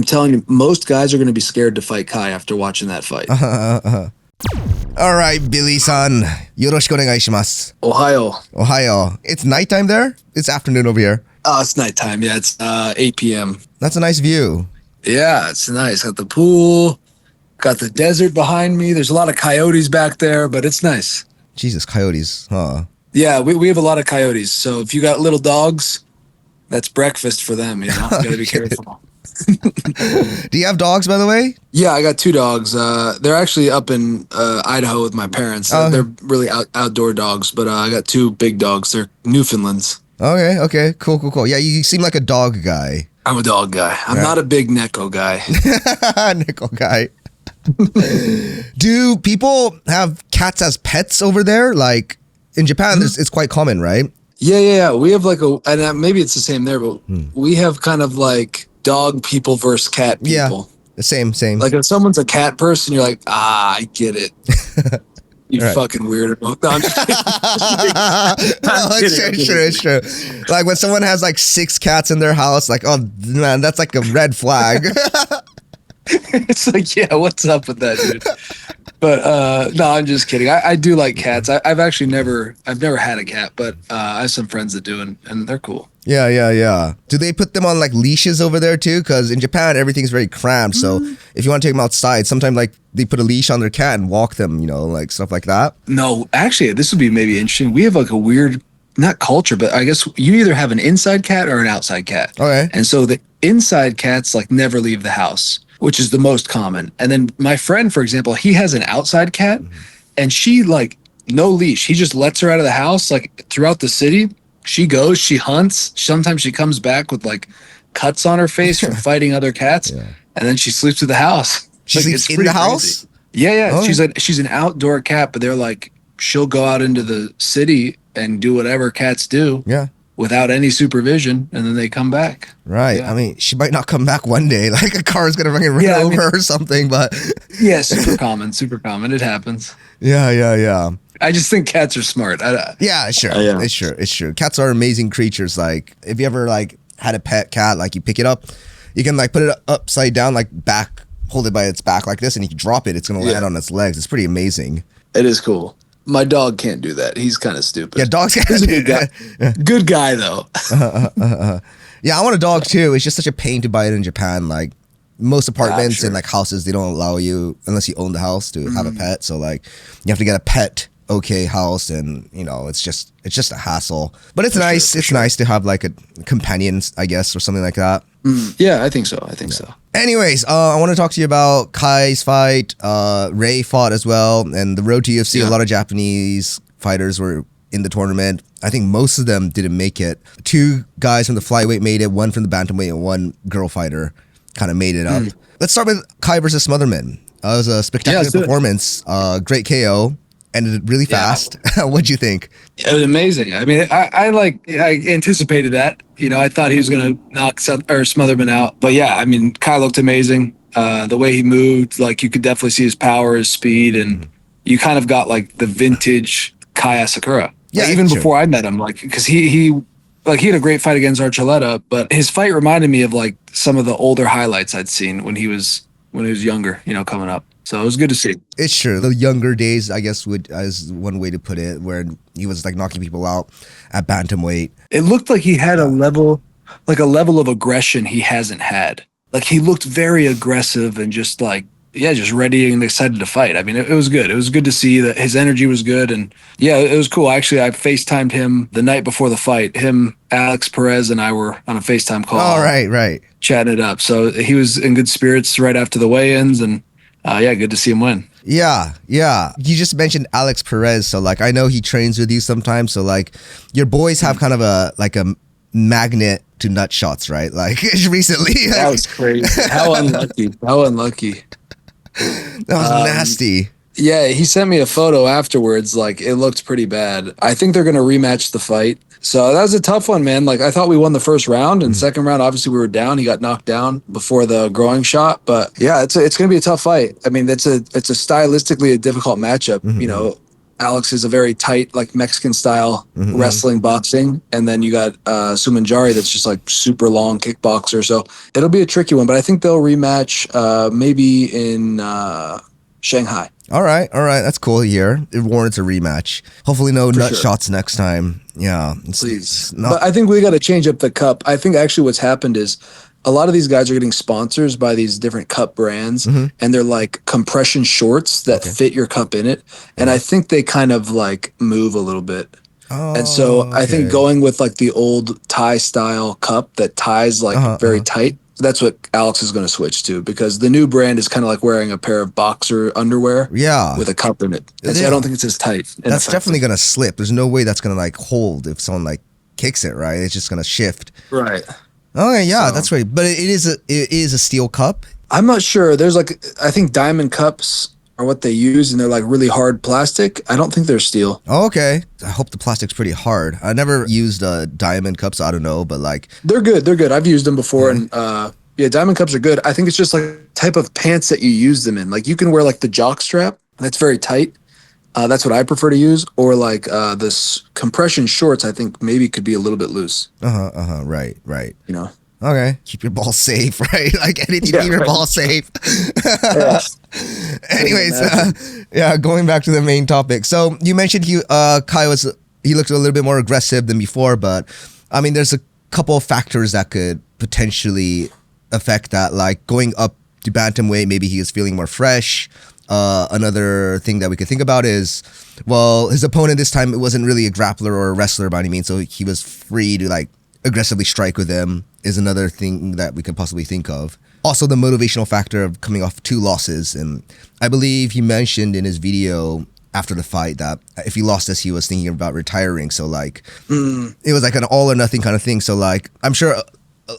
I'm telling you, most guys are going to be scared to fight Kai after watching that fight. Alright, Billy-san. よろしくお願いします。Ohio. Ohio. It's nighttime there? It's afternoon over here. Oh, it's nighttime. Yeah, it's 8 p.m. That's a nice view. Yeah, it's nice. Got the pool, got the desert behind me. There's a lot of coyotes back there, but it's nice. Jesus, coyotes, huh? Yeah, we have a lot of coyotes. So if you got little dogs, that's breakfast for them, you know? You gotta be careful. Do you have dogs, by the way? Yeah, I got 2 dogs. They're actually up in Idaho with my parents. They're really outdoor dogs, but I got 2 big dogs. They're Newfoundlands. Okay, cool. Yeah, you seem like a dog guy. I'm a dog guy. I'm not a big Neko guy. Neko guy. Do people have cats as pets over there? Like in Japan, it's quite common, right? Yeah. We have like and maybe it's the same there, but we have kind of like dog people versus cat people. Yeah, same. Like if someone's a cat person, you're like, I get it. You fucking weirdo. No, I'm just kidding. It's true. Like when someone has like 6 cats in their house, like, oh man, that's like a red flag. It's like, yeah, what's up with that, dude? But no, I'm just kidding. I do like cats. I've never had a cat, but I have some friends that do, and they're cool. Yeah. Do they put them on like leashes over there too? Because in Japan, everything's very cramped. So if you want to take them outside, sometimes like they put a leash on their cat and walk them, you know, like stuff like that. No, actually, this would be maybe interesting. We have like a weird, not culture, but I guess you either have an inside cat or an outside cat. Okay. And so the inside cats like never leave the house, which is the most common. And then my friend, for example, he has an outside cat and she like no leash. He just lets her out of the house like throughout the city. She goes, she hunts. Sometimes she comes back with like cuts on her face from fighting other cats. Yeah. And then she sleeps at the house. She sleeps in the house? Yeah. Oh. She's an outdoor cat, but they're like, she'll go out into the city and do whatever cats do. Yeah. Without any supervision, and then they come back. Right. Yeah. I mean, she might not come back one day. Like a car is going to run over her or something, but... Yeah, super common. It happens. Yeah. I just think cats are smart. Yeah, sure. It's true. Cats are amazing creatures. Like, if you ever, like, had a pet cat, like, you pick it up, you can, like, put it upside down, like, back, hold it by its back like this, and you can drop it. It's going to land on its legs. It's pretty amazing. It is cool. My dog can't do that. He's kind of stupid. Yeah, dogs can't do that. Good guy, though. Yeah, I want a dog, too. It's just such a pain to buy it in Japan. Like, most apartments and, like, houses, they don't allow you, unless you own the house, to have a pet. So, like, you have to get a pet house, and, you know, it's just a hassle. But it's nice. It's nice to have, like, a companion, I guess, or something like that. Yeah, I think so. Anyways, I want to talk to you about Kai's fight. Ray fought as well, and the road to UFC. Yeah. A lot of Japanese fighters were in the tournament. I think most of them didn't make it. 2 guys from the flyweight made it. 1 from the bantamweight, and 1 girl fighter kind of made it up. Let's start with Kai versus Smotherman. It was a spectacular performance. Great KO. Ended really fast. What'd you think? It was amazing. I mean, I anticipated that. You know, I thought he was going to knock Smotherman out. But yeah, I mean, Kai looked amazing. The way he moved, like you could definitely see his power, his speed, and you kind of got like the vintage Kai Asakura. Yeah, like, even before I met him, like because he had a great fight against Archuleta, but his fight reminded me of like some of the older highlights I'd seen when he was younger, you know, coming up. So it was good to see. It's true. The younger days, I guess, as one way to put it, where he was like knocking people out at bantamweight. It looked like he had a level of aggression he hasn't had. Like he looked very aggressive and just like, just ready and excited to fight. I mean, it was good. It was good to see that his energy was good. And yeah, it was cool. Actually, I FaceTimed him the night before the fight. Him, Alex Perez, and I were on a FaceTime call. Oh, right. Chatting it up. So he was in good spirits right after the weigh-ins, and good to see him win. Yeah. You just mentioned Alex Perez, so like I know he trains with you sometimes. So like your boys have kind of a magnet to nut shots, right? Like recently. That was crazy. How unlucky. That was nasty. Yeah, he sent me a photo afterwards. Like it looked pretty bad. I think they're gonna rematch the fight. So that was a tough one, man. Like I thought we won the first round, and second round, obviously we were down. He got knocked down before the growing shot. But yeah, it's going to be a tough fight. I mean, it's a stylistically a difficult matchup. You know, Alex is a very tight, like Mexican style wrestling boxing. And then you got Sumanjari that's just like super long kickboxer. So it'll be a tricky one, but I think they'll rematch maybe in Shanghai. All right. That's cool here. It warrants a rematch. Hopefully no nut shots next time. Yeah. Please. But I think we got to change up the cup. I think actually what's happened is a lot of these guys are getting sponsors by these different cup brands, and they're like compression shorts that fit your cup in it. And I think they kind of like move a little bit. And so I think going with like the old Thai style cup that ties like very tight, that's what Alex is going to switch to, because the new brand is kind of like wearing a pair of boxer underwear with a cup in it. And so I don't think it's as tight. That's definitely going to slip. There's no way that's going to like hold if someone like kicks it, right? It's just going to shift. Right. Okay, yeah, that's right. But it is a steel cup. I'm not sure. There's like, I think diamond cups are what they use, and they're like really hard plastic. I don't think they're steel. Oh, okay. I hope the plastic's pretty hard. I never used diamond cups. I don't know, but like they're good. I've used them before, and yeah, diamond cups are good. I think it's just like type of pants that you use them in. Like you can wear like the jock strap that's very tight. That's what I prefer to use, or like this compression shorts. I think maybe could be a little bit loose. Right. You know. Okay. Keep your ball safe, right? Like anything, keep your ball safe. Anyways, going back to the main topic. So you mentioned Kai looked a little bit more aggressive than before, but I mean, there's a couple of factors that could potentially affect that. Like going up to bantamweight, maybe he is feeling more fresh. Another thing that we could think about is, well, his opponent this time, it wasn't really a grappler or a wrestler by any means, so he was free to like aggressively strike with him, is another thing that we could possibly think of. Also, the motivational factor of coming off 2 losses, and I believe he mentioned in his video after the fight that if he lost this, he was thinking about retiring. So like, it was like an all or nothing kind of thing. So like, I'm sure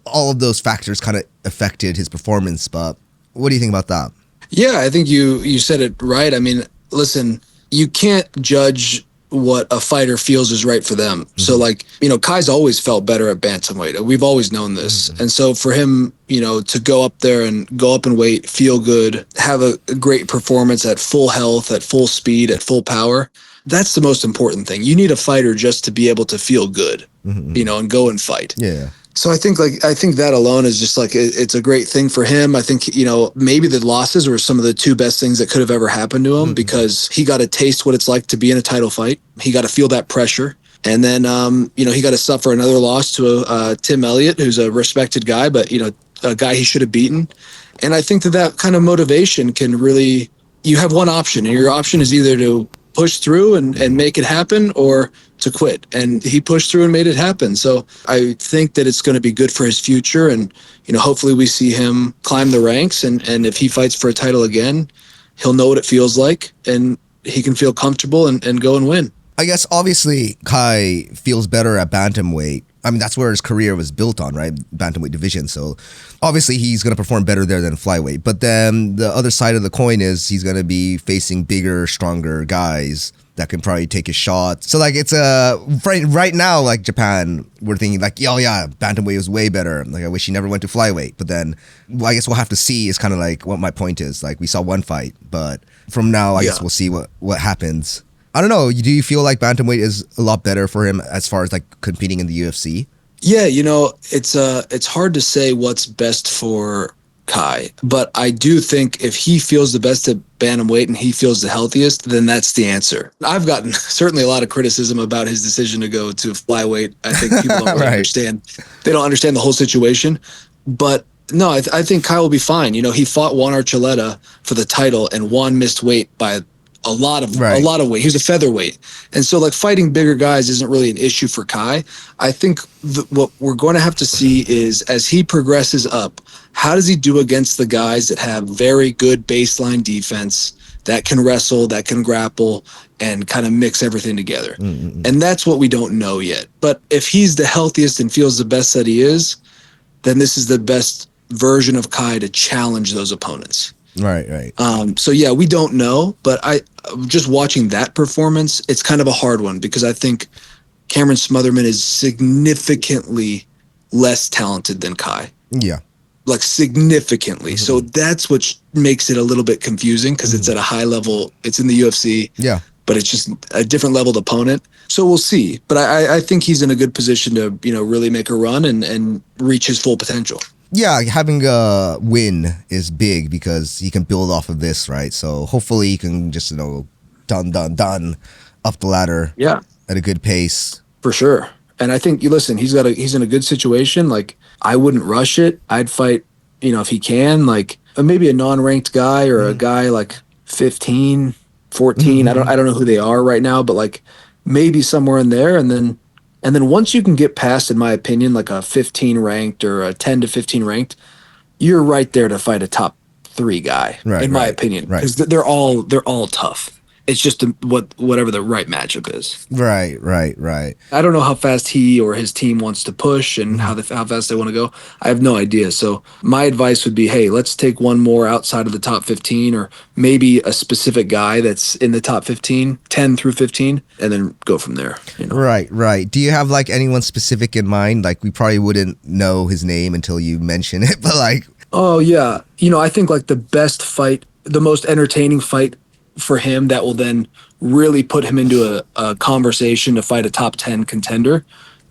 all of those factors kind of affected his performance, but what do you think about that? Yeah, I think you said it right. I mean, listen, you can't judge what a fighter feels is right for them. So like, Kai's always felt better at bantamweight. We've always known this. And so for him, to go up there and go up in weight, feel good, have a great performance at full health, at full speed, at full power, that's the most important thing. You need a fighter just to be able to feel good, and go and fight. Yeah. So I think that alone is just like, it's a great thing for him. I think, maybe the losses were some of the 2 best things that could have ever happened to him, because he got to taste what it's like to be in a title fight. He got to feel that pressure. And then, he got to suffer another loss to Tim Elliott, who's a respected guy, but, a guy he should have beaten. And I think that kind of motivation can really, you have one option, and your option is either to push through and make it happen, or to quit. And he pushed through and made it happen. So I think that it's going to be good for his future. And, hopefully we see him climb the ranks. And if he fights for a title again, he'll know what it feels like, and he can feel comfortable and go and win. I guess obviously Kai feels better at bantamweight. I mean, that's where his career was built on, right? Bantamweight division. So obviously he's going to perform better there than flyweight. But then the other side of the coin is he's going to be facing bigger, stronger guys that can probably take his shots. So like, it's right now, like Japan, we're thinking like, oh yeah, bantamweight was way better. Like I wish he never went to flyweight. But then I guess we'll have to see is kind of like what my point is. Like we saw one fight, but from now, I guess we'll see what happens. I don't know. Do you feel like bantamweight is a lot better for him as far as like competing in the UFC? Yeah, it's hard to say what's best for Kai, but I do think if he feels the best at bantamweight and he feels the healthiest, then that's the answer. I've gotten certainly a lot of criticism about his decision to go to flyweight. I think people don't really understand. They don't understand the whole situation, but no, I think Kai will be fine. He fought Juan Archuleta for the title, and Juan missed weight by a lot of weight. He was a featherweight. And so like fighting bigger guys isn't really an issue for Kai. I think what we're going to have to see is as he progresses up, how does he do against the guys that have very good baseline defense, that can wrestle, that can grapple, and kind of mix everything together. And that's what we don't know yet. But if he's the healthiest and feels the best that he is, then this is the best version of Kai to challenge those opponents. Right. So yeah, we don't know, but I just watching that performance, it's kind of a hard one because I think Cameron Smotherman is significantly less talented than Kai. Yeah. Like significantly. So that's what makes it a little bit confusing because it's at a high level. It's in the UFC. Yeah. but it's just a different leveled opponent. So we'll see. But I think he's in a good position to, really make a run and reach his full potential. Yeah, having a win is big because he can build off of this, right? So hopefully he can just, done up the ladder. Yeah. At a good pace. For sure. And I think, he's in a good situation. Like, I wouldn't rush it. I'd fight, if he can, like maybe a non-ranked guy or a guy like 15, 14. I don't know who they are right now, but like maybe somewhere in there. And then once you can get past, in my opinion, like a 15 ranked or a 10 to 15 ranked, you're right there to fight a top 3 guy, in my opinion, because they're all tough. It's just whatever the right matchup is. Right. I don't know how fast he or his team wants to push and how fast they want to go. I have no idea. So my advice would be, hey, let's take one more outside of the top 15, or maybe a specific guy that's in the top 15, 10 through 15, and then go from there. Right. Do you have like anyone specific in mind? Like, we probably wouldn't know his name until you mention it, but like... Oh, yeah. I think like the best fight, the most entertaining fight for him that will then really put him into a conversation to fight a top 10 contender,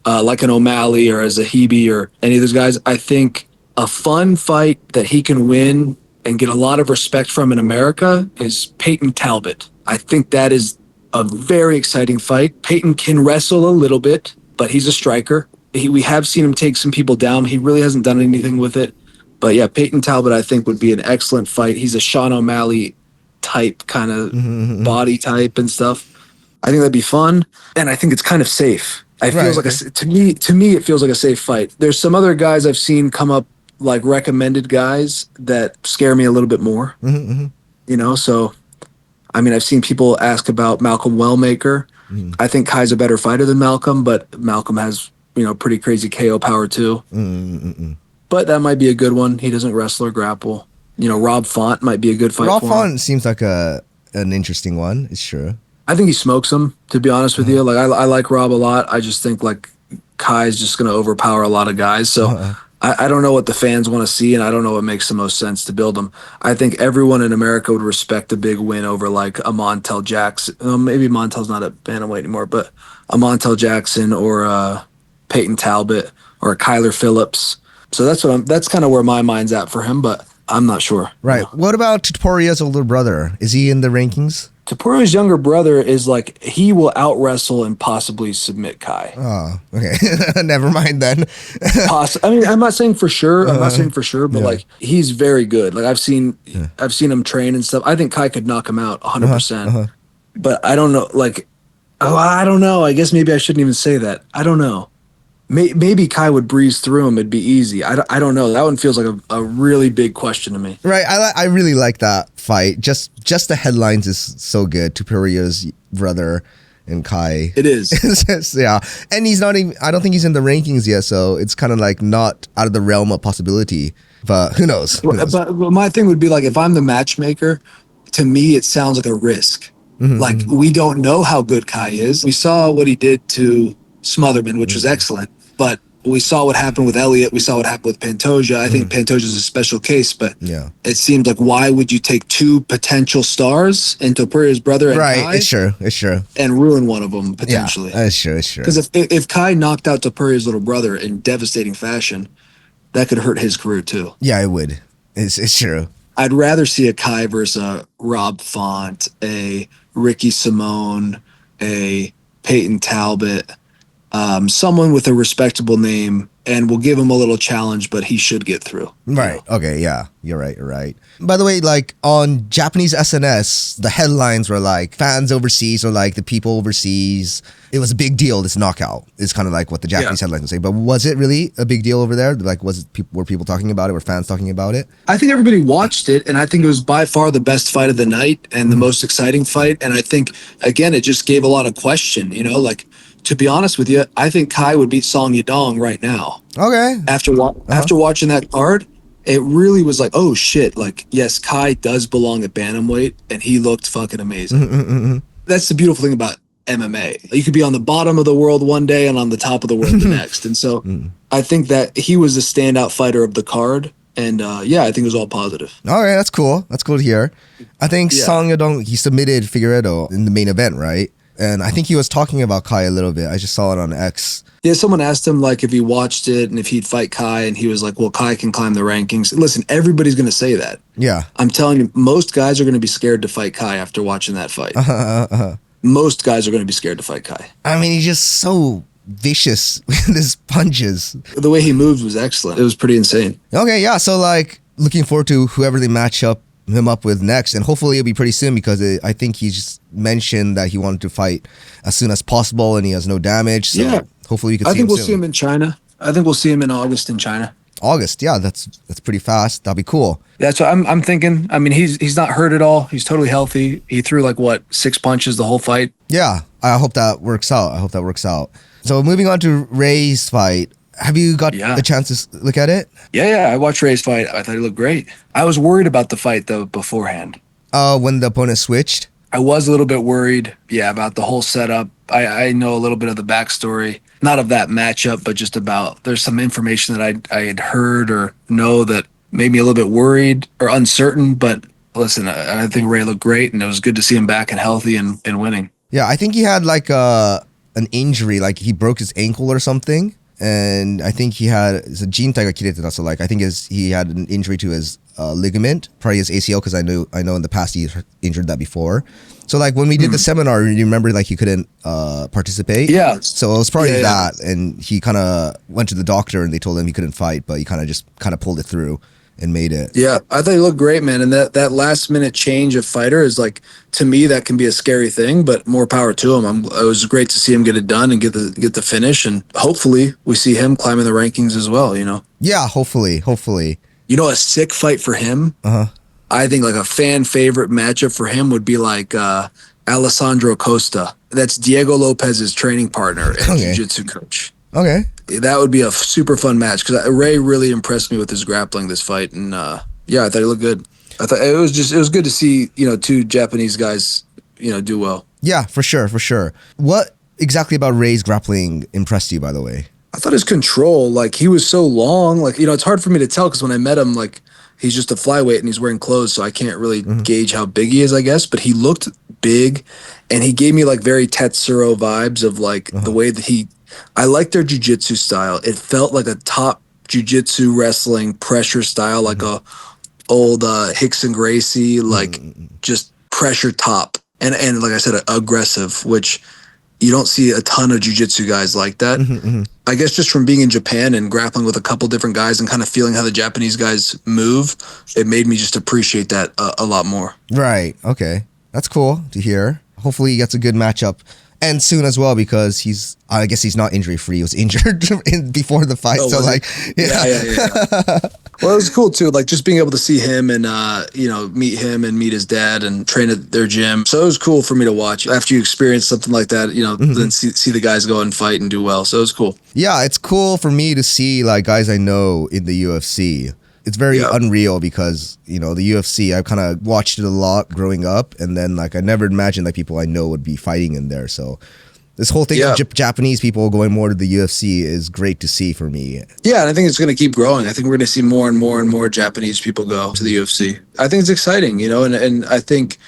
like an O'Malley or a Zahibi or any of those guys. I think a fun fight that he can win and get a lot of respect from in America is Peyton Talbot. I think that is a very exciting fight. Peyton can wrestle a little bit, but he's a striker. We have seen him take some people down. He really hasn't done anything with it. But yeah, Peyton Talbot, I think, would be an excellent fight. He's a Sean O'Malley type, kind of body type and stuff. I think that'd be fun, and I think it's kind of safe. It feels like to me it feels like a safe fight. There's some other guys I've seen come up, like recommended guys, that scare me a little bit more. So I mean, I've seen people ask about Malcolm Wellmaker. I think Kai's a better fighter than Malcolm, but Malcolm has pretty crazy KO power too. But that might be a good one. He doesn't wrestle or grapple. Rob Font might be a good fight. Rob for Font him. seems like an interesting one. It's true. I think he smokes him, to be honest with you. Like, I like Rob a lot. I just think like Kai is just going to overpower a lot of guys. So I don't know what the fans want to see, and I don't know what makes the most sense to build them. I think everyone in America would respect a big win over like a Montel Jackson. Maybe Montel's not at bantamweight anymore, but a Montel Jackson or a Peyton Talbot or a Kyler Phillips. So that's kind of where my mind's at for him, but I'm not sure. Right. What about Tuporia's older brother? Is he in the rankings? Tuporia's younger brother is like, he will out wrestle and possibly submit Kai. Oh, okay. Never mind then. I mean, I'm not saying for sure. But like, he's very good. Like, I've seen him train and stuff. I think Kai could knock him out 100%. But I don't know. Like, I don't know. I guess maybe I shouldn't even say that. I don't know. Maybe Kai would breeze through him. It'd be easy. I don't know. That one feels like a really big question to me. Right. I really like that fight. Just the headlines is so good. Tuporia's brother and Kai. It is. Yeah. And he's not even, I don't think he's in the rankings yet. So it's kind of like not out of the realm of possibility. But who knows? But my thing would be like, if I'm the matchmaker, to me, it sounds like a risk. Like, we don't know how good Kai is. We saw what he did to Smotherman, which was excellent. But we saw what happened with Elliott. We saw what happened with Pantoja. I think Pantoja's a special case, but it seems like, why would you take two potential stars into Tuporia's brother and Kai? It's true. And ruin one of them potentially. Yeah, it's true. Because if Kai knocked out Tuporia's little brother in devastating fashion, that could hurt his career too. Yeah, it would. It's true. I'd rather see a Kai versus a Rob Font, a Ricky Simone, a Peyton Talbot, someone with a respectable name, and we'll give him a little challenge, but he should get through. Right. Okay. Yeah. You're right. By the way, like on Japanese SNS, the headlines were like fans overseas or like the people overseas. It was a big deal. This knockout is kind of like what the Japanese headlines would say. But was it really a big deal over there? Like, were people talking about it? Were fans talking about it? I think everybody watched it, and I think it was by far the best fight of the night and the most exciting fight. And I think, again, it just gave a lot of question, like, to be honest with you, I think Kai would beat Song Yadong right now. Okay. After watching that card, it really was like, oh shit, like, yes, Kai does belong at bantamweight, and he looked fucking amazing. That's the beautiful thing about MMA. You could be on the bottom of the world one day and on the top of the world the next. And so I think that he was the standout fighter of the card. And yeah, I think it was all positive. All right, that's cool. That's cool to hear. I think Yeah. Song Yadong, he submitted Figueredo in the main event, right? And I think he was talking about Kai a little bit. I just saw it on X. Yeah, someone asked him like if he watched it and if he'd fight Kai, and he was like, well, Kai can climb the rankings. Listen, everybody's going to say that. Yeah. I'm telling you, most guys are going to be scared to fight Kai after watching that fight. Most guys are going to be scared to fight Kai. I mean, he's just so vicious with his punches. The way he moved was excellent. It was pretty insane. Okay, yeah. So like looking forward to whoever they match him up with next, and hopefully it'll be pretty soon because I think he just mentioned that he wanted to fight as soon as possible and he has no damage. So Yeah. hopefully we can I see think him we'll soon. see him in China. I think we'll see him in August in China. August, yeah, that's pretty fast. That'll be cool. That's what I'm thinking. I mean, he's not hurt at all. He's totally healthy. He threw like what, 6 punches the whole fight. Yeah, I hope that works out. So moving on to Ray's fight. Have you got a chance to look at it? Yeah. I watched Ray's fight. I thought he looked great. I was worried about the fight though beforehand. When the opponent switched? I was a little bit worried, about the whole setup. I know a little bit of the backstory, not of that matchup, but just about there's some information that I had heard or know that made me a little bit worried or uncertain. But listen, I think Ray looked great, and it was good to see him back and healthy and winning. Yeah, I think he had like an injury, like he broke his ankle or something. And I think he had it's a jintai ga kirete, so like I think he had an injury to his ligament, probably his ACL, because I know in the past he injured that before. So like when we did the seminar, you remember like he couldn't participate? Yeah. So it was probably that, and he kind of went to the doctor and they told him he couldn't fight, but he kind of pulled it through and made it. Yeah, I thought he looked great, man. And that last minute change of fighter is like, to me, that can be a scary thing, but more power to him. It was great to see him get it done and get the finish, and hopefully we see him climbing the rankings as well. Yeah, hopefully. A sick fight for him. I think like a fan favorite matchup for him would be like Alessandro Costa. That's Diego Lopez's training partner and jiu-jitsu coach. Okay. That would be a super fun match because Ray really impressed me with his grappling this fight, and I thought he looked good. I thought it was good to see two Japanese guys do well. Yeah, for sure. What exactly about Ray's grappling impressed you, by the way? I thought his control, like he was so long, like it's hard for me to tell because when I met him, like he's just a flyweight and he's wearing clothes, so I can't really gauge how big he is, I guess. But he looked big, and he gave me like very Tetsuro vibes of like the way that I like their jiu-jitsu style. It felt like a top jiu-jitsu wrestling pressure style, like a old Hicks and Gracie, like just pressure top. And like I said, aggressive, which you don't see a ton of jiu-jitsu guys like that. I guess just from being in Japan and grappling with a couple different guys and kind of feeling how the Japanese guys move, it made me just appreciate that a lot more. Right. Okay. That's cool to hear. Hopefully he gets a good matchup. And soon as well, because I guess he's not injury free. He was injured before the fight. So like, yeah. Well, it was cool too. Like just being able to see him and, meet him and meet his dad and train at their gym. So it was cool for me to watch after you experience something like that, then see the guys go and fight and do well. So it was cool. Yeah. It's cool for me to see like guys I know in the UFC. It's very unreal because, the UFC, I've kind of watched it a lot growing up, and then like I never imagined like people I know would be fighting in there. So this whole thing of Japanese people going more to the UFC is great to see for me. Yeah, and I think it's going to keep growing. I think we're going to see more and more and more Japanese people go to the UFC. I think it's exciting, and I think,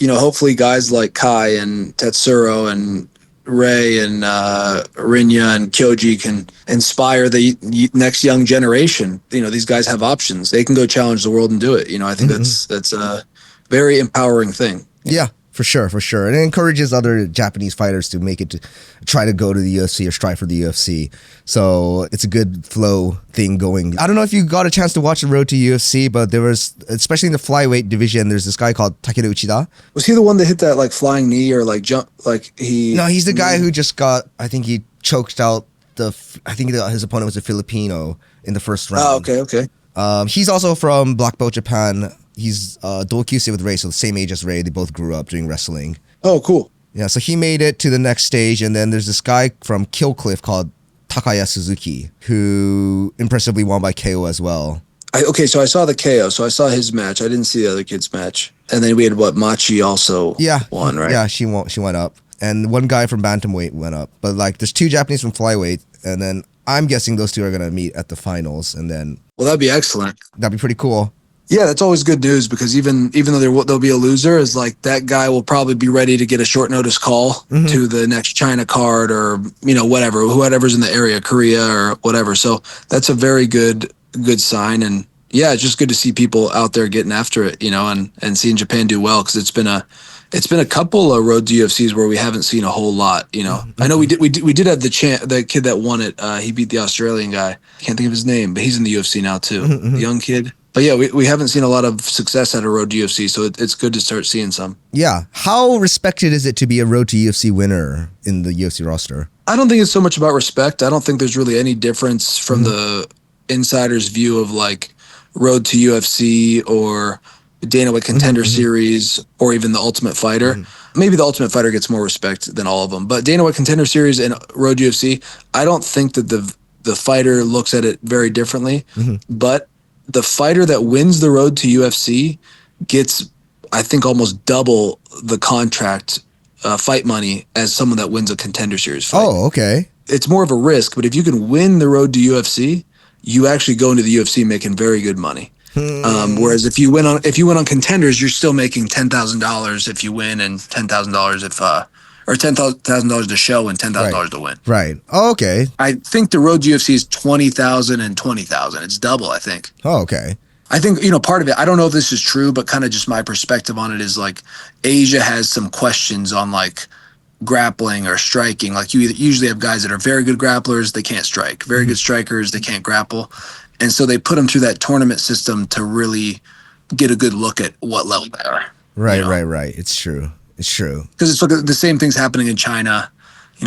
hopefully guys like Kai and Tetsuro and Ray and Rinya and Kyoji can inspire the next young generation. These guys have options. They can go challenge the world and do it. I think that's a very empowering thing. Yeah, for sure. And it encourages other Japanese fighters to make it to try to go to the UFC or strive for the UFC. So it's a good flow thing going. I don't know if you got a chance to watch the Road to UFC, but there was, especially in the flyweight division, there's this guy called Takeda Uchida. Was he the one that hit that like flying knee or like jump? Like he? No, he's the guy who just got, I think he choked out his opponent was a Filipino in the first round. Oh, okay. He's also from Black Belt Japan. He's dokyusei with Ray, so the same age as Ray. They both grew up doing wrestling. Oh, cool. Yeah, so he made it to the next stage, and then there's this guy from Killcliff called Takaya Suzuki, who impressively won by KO as well. So I saw the KO, so I saw his match. I didn't see the other kid's match. And then we had Machi also won, right? Yeah, she went up. And one guy from Bantamweight went up. But like there's two Japanese from Flyweight, and then I'm guessing those two are gonna meet at the finals, and then Well, that'd be excellent. that'd be pretty cool. Yeah, that's always good news because even though there'll be a loser, is like that guy will probably be ready to get a short notice call to the next China card or whatever's in the area, Korea or whatever. So that's a very good sign, and yeah, it's just good to see people out there getting after it, and seeing Japan do well because it's been a couple of road to UFCs where we haven't seen a whole lot. I know we did have the kid that won it. He beat the Australian guy. Can't think of his name, but he's in the UFC now too. The young kid. But yeah, we haven't seen a lot of success at a road to UFC, so it's good to start seeing some. Yeah. How respected is it to be a road to UFC winner in the UFC roster? I don't think it's so much about respect. I don't think there's really any difference from the insider's view of like road to UFC or Dana White Contender Series or even the Ultimate Fighter. Maybe the Ultimate Fighter gets more respect than all of them, but Dana White Contender Series and road to UFC, I don't think that the fighter looks at it very differently, but the fighter that wins the road to UFC gets, I think, almost double the contract fight money as someone that wins a Contender Series fight. Oh, okay. It's more of a risk, but if you can win the road to UFC, you actually go into the UFC making very good money. Whereas if you win on Contenders, you're still making $10,000 if you win and $10,000 if or $10,000 to show and $10,000 to win. Right. Oh, okay. I think the road to UFC is $20,000 and $20,000. It's double, I think. Oh, okay. I think, part of it, I don't know if this is true, but kind of just my perspective on it is like Asia has some questions on like grappling or striking. Like you usually have guys that are very good grapplers, they can't strike. Very good strikers, they can't grapple. And so they put them through that tournament system to really get a good look at what level they are. Right. It's true. Because it's like the same thing's happening in China.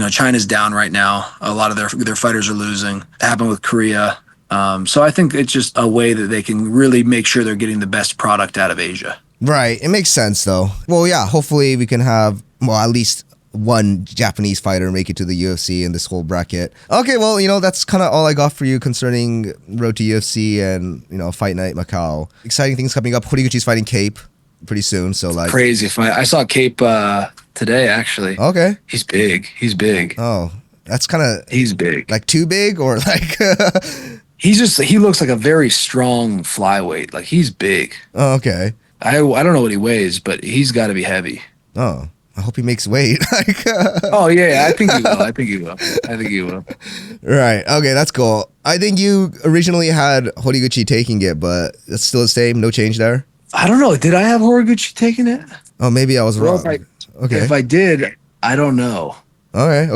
China's down right now. A lot of their fighters are losing. It happened with Korea. So I think it's just a way that they can really make sure they're getting the best product out of Asia. Right. It makes sense, though. Well, yeah, hopefully we can have, at least one Japanese fighter make it to the UFC in this whole bracket. Okay, well, that's kind of all I got for you concerning Road to UFC and, Fight Night Macau. Exciting things coming up. Horiguchi's fighting Cape pretty soon, so like crazy fight. I saw Cape today actually. Okay. He's big. Oh, that's kind of he's big. Like too big or like he looks like a very strong flyweight. Like he's big. Oh, okay. I don't know what he weighs, but he's got to be heavy. Oh, I hope he makes weight. Oh yeah, I think he will. Right. Okay, that's cool. I think you originally had Horiguchi taking it, but it's still the same. No change there. I don't know. Did I have Horiguchi taking it? Oh, maybe I was wrong. Okay. If I did, I don't know. Okay.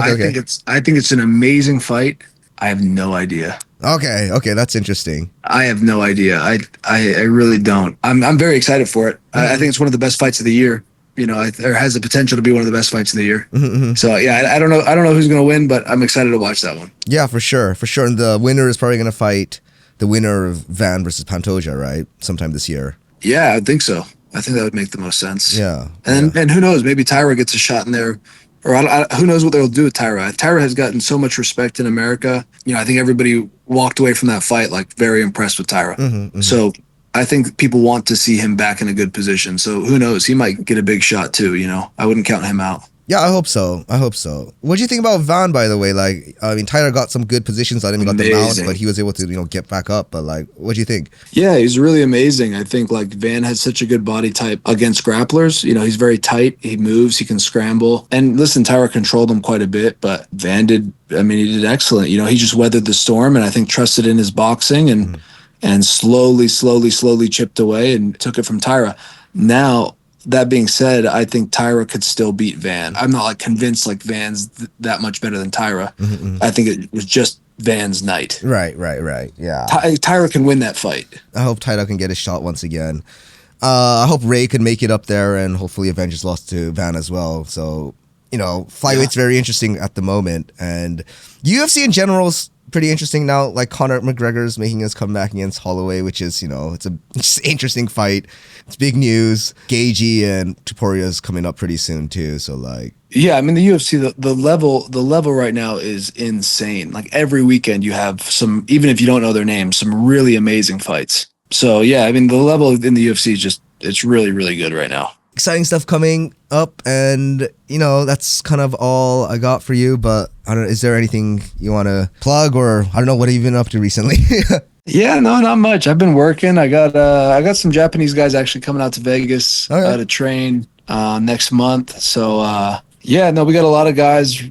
I think it's an amazing fight. I have no idea. Okay, that's interesting. I have no idea. I really don't. I'm very excited for it. I think it's one of the best fights of the year. It has the potential to be one of the best fights of the year. So yeah, I don't know who's going to win, but I'm excited to watch that one. Yeah, for sure. And the winner is probably going to fight the winner of Van versus Pantoja, right? Sometime this year. Yeah, I think so. I think that would make the most sense. Yeah. And who knows? Maybe Tyra gets a shot in there. Or who knows what they'll do with Tyra. Tyra has gotten so much respect in America. I think everybody walked away from that fight like very impressed with Tyra. So I think people want to see him back in a good position. So who knows? He might get a big shot too, I wouldn't count him out. Yeah, I hope so. What do you think about Van, by the way? Like, I mean, Tyler got some good positions on him. He got them out, but he was able to, get back up. But like, what do you think? Yeah, he's really amazing. I think like Van has such a good body type against grapplers. He's very tight. He moves. He can scramble. And listen, Tyra controlled him quite a bit, but Van did. I mean, he did excellent. He just weathered the storm, and I think trusted in his boxing and slowly chipped away and took it from Tyra. Now, that being said, I think Tyra could still beat Van. I'm not like convinced like Van's that much better than Tyra. I think it was just Van's night. Right. Yeah. Tyra can win that fight. I hope Tyra can get a shot once again. I hope Ray can make it up there, and hopefully Avengers lost to Van as well. So, flyweight's very interesting at the moment, and UFC in general is pretty interesting now. Like Conor McGregor's making his comeback against Holloway, which is, it's an interesting fight. It's big news. Gagey and Tuporia's coming up pretty soon too. So like, yeah, I mean the UFC, the level right now is insane. Like every weekend you have some, even if you don't know their names, some really amazing fights. So yeah, I mean the level in the UFC is it's really, really good right now. exciting stuff coming up, and that's kind of all I got for you. But I don't know, is there anything you want to plug, or I don't know, what have you been up to recently? Yeah, no, not much. I've been working. I got some Japanese guys actually coming out to Vegas to train next month. So we got a lot of guys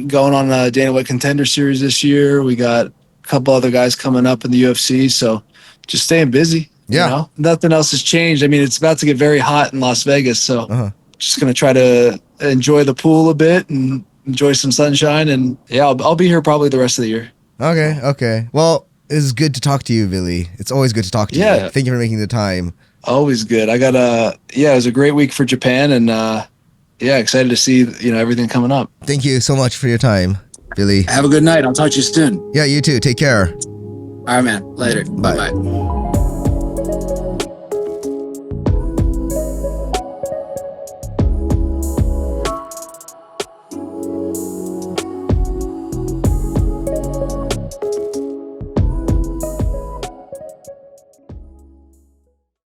going on Dana White Contender Series this year. We got a couple other guys coming up in the UFC. So just staying busy. Yeah. Nothing else has changed. I mean, it's about to get very hot in Las Vegas. So just going to try to enjoy the pool a bit and enjoy some sunshine. And yeah, I'll be here probably the rest of the year. Okay. Well, it's good to talk to you, Billy. It's always good to talk to you. Thank you for making the time. Always good. I got it was a great week for Japan, and excited to see everything coming up. Thank you so much for your time, Billy. Have a good night. I'll talk to you soon. Yeah, you too. Take care. All right, man. Later. Bye. Bye.